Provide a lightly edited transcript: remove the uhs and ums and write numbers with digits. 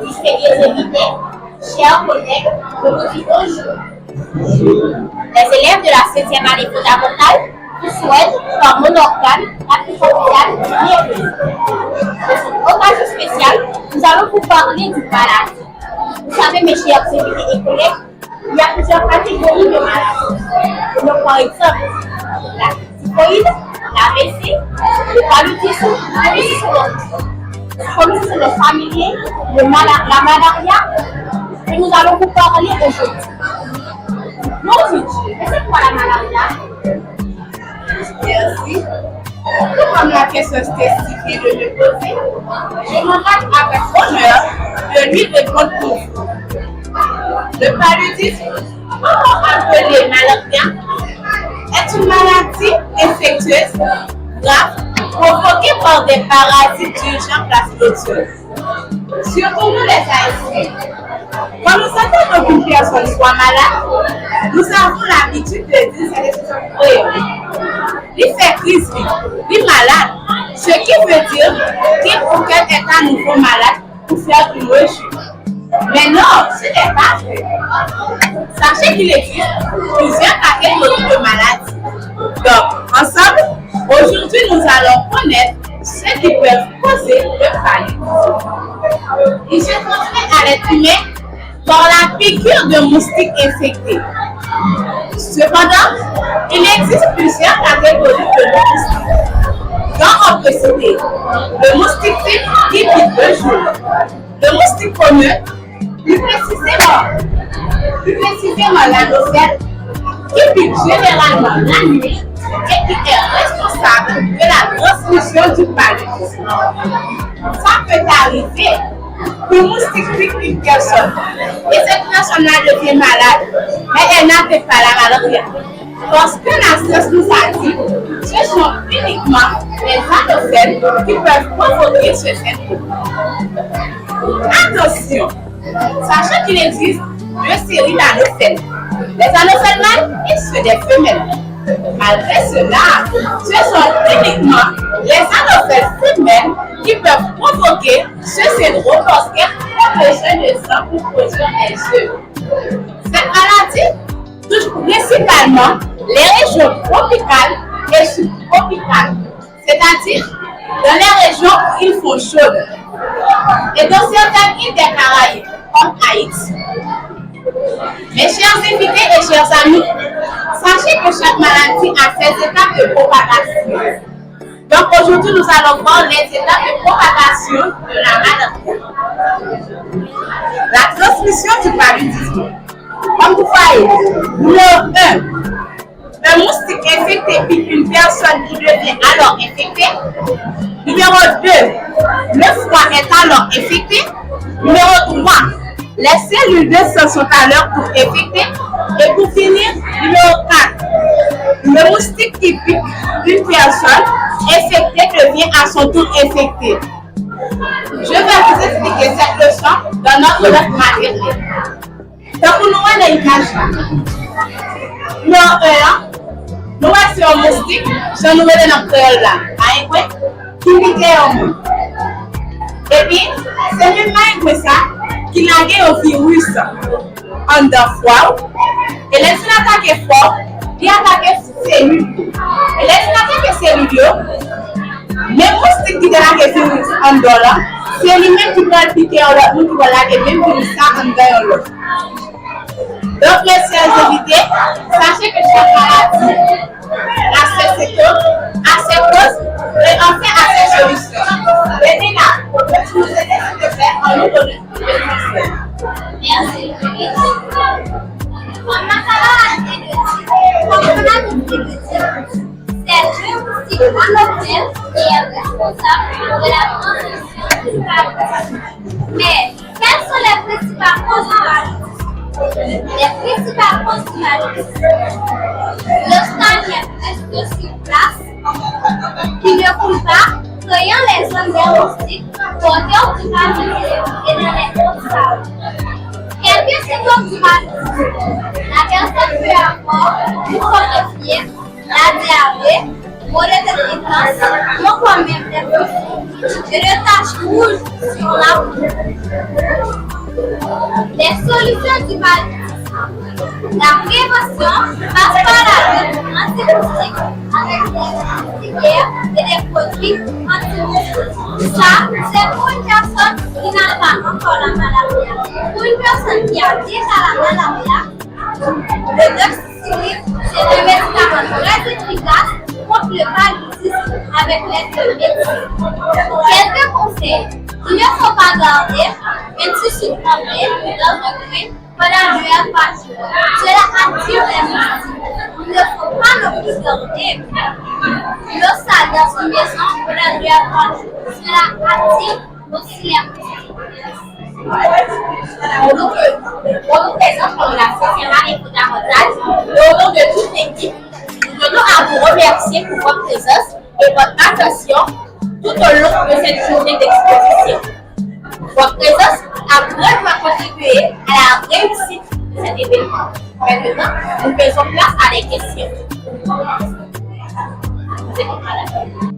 Distingués invités, chers collègues, je vous dis bonjour. Les élèves de la 7e année fondamentale vous souhaitent, par mon organe, la plus cordiale bienvenue. Pour cette occasion spéciale, nous allons vous parler du maladie. Vous savez, mes chers invités et collègues, il y a plusieurs catégories de maladies. Donc, par exemple, la typhoïde, l'AVC, le paludisme, le surdosisme. Comme c'est le familier, la malaria, et nous allons vous parler aujourd'hui. Mon Dieu, c'est quoi la malaria? Merci. Comme la question spécifique de me poser, je m'engage avec honneur de lui répondre pour vous. Le paludisme, appelé malaria, est une maladie infectieuse grave provoquée par des parasites du genre Plasmodium. Surtout nous les Haïtiens. Quand nous sentons qu'une personne soit malade, nous avons l'habitude de dire que c'est une priorité. Il fait crise, il est malade, ce qui veut dire qu'il faut qu'elle est à nouveau malade pour faire une rechute. Mais non, ce n'est pas vrai. Sachez qu'il existe plusieurs catégories de maladies. Donc, ensemble, aujourd'hui, nous allons connaître ceux qui peuvent causer le paludisme. Il se transmet à l'être humain par la piqûre de moustiques infectés. Cependant, il existe plusieurs catégories de moustiques. Dont on peut citer le moustique type qui pique le jour, le moustique commun, plus précisément l'anopheles, qui pique généralement la nuit et qui est responsable de la transmission du paludisme. Ça peut arriver qu'une moustique pique une personne et cette personne-là devient malade, mais elle n'appelle pas la malaria. Parce que la science nous a dit que ce sont uniquement les anophèles qui peuvent provoquer ce symptôme. Attention, sachez qu'il existe deux séries d'anophèles, les anophèles mâles et ceux des femelles. Malgré cela, ce sont uniquement les anophèles femelles qui peuvent provoquer ce syndrome parce qu'elles ont besoin de sang pour produire des œufs. Cette maladie touche principalement les régions tropicales et subtropicales, c'est-à-dire dans les régions où il faut chaud et dans certaines îles des Caraïbes, comme Haïti. Mes chers invités et chers amis, sachez que chaque maladie a ses étapes de propagation. Donc aujourd'hui, nous allons voir les étapes de propagation de la maladie. La transmission du paludisme. Comme vous voyez, numéro 1, un moustique infecté pique une personne qui devient alors infectée. Numéro 2, le foie est alors infecté. Numéro 3, les cellules de sang sont à leur tour infectées. Et pour finir, numéro 4, le moustique qui pique une personne infectée devient à son tour infecté. Je vais vous expliquer cette leçon dans notre œuvre matérielle. Donc, nous avons une image. Numéro 1, nous avons un moustique, je nous mets dans notre là. Qui pique un mot. Et puis, c'est même pas ça qui a un virus en deux fois. Et les attaques fort, il attaque les cellules. Et les attaques les cellules, les moustiques qui attaquent les virus en dollar, c'est lui-même qui peut piquer en l'autre, qui va attaquer même virus en dollar. Donc, mes chers invités, sachez que chaque maladie a ses symptômes, a ses causes et enfin a ses solutions. Et Nina, peux-tu nous aider s'il te plaît en nous donnant une réponse? Merci. On a dit de dire, c'est le moustique anophèle qui est responsable de la transmission du paludisme. Mais quelles sont les principales causes du paludisme? Les principales causes du paludisme. Le stade reste sur place, qui ne coule pas, créant les zones diagnostiques porteurs du paludisme et dans les autres salles. Quelques symptômes du paludisme. La personne peut avoir une forte fièvre, la diarrhée, Mollet de défense, non quand même des petits, et de taches rouges sur la peau. Les solutions du paludisme. La prévention passe par la lutte antiseptique avec des antibières et des produits antimoustiques. Ça, c'est pour une personne qui n'a pas encore la maladie. Pour une personne qui a déjà la maladie, le doxycycline, c'est un médicament très efficace contre le paludisme avec l'aide de médecine. Quelques conseils qui ne sont pas gardés, un tissu trempé dans un coin pendant 2 heures par jour. Cela attire les moustiques. Il ne faut pas non plus garder l'eau sale dans une maison pendant 2 heures par jour. Cela attire aussi les moustiques. Au nom de présence pour la société fondamentale et au nom de toute l'équipe, nous tenons à vous remercier pour votre présence et votre attention tout au long de cette journée d'exposition. Votre présence a grandement contribué à la réussite de cet événement. Maintenant, nous faisons place à des questions. Vous êtes malade.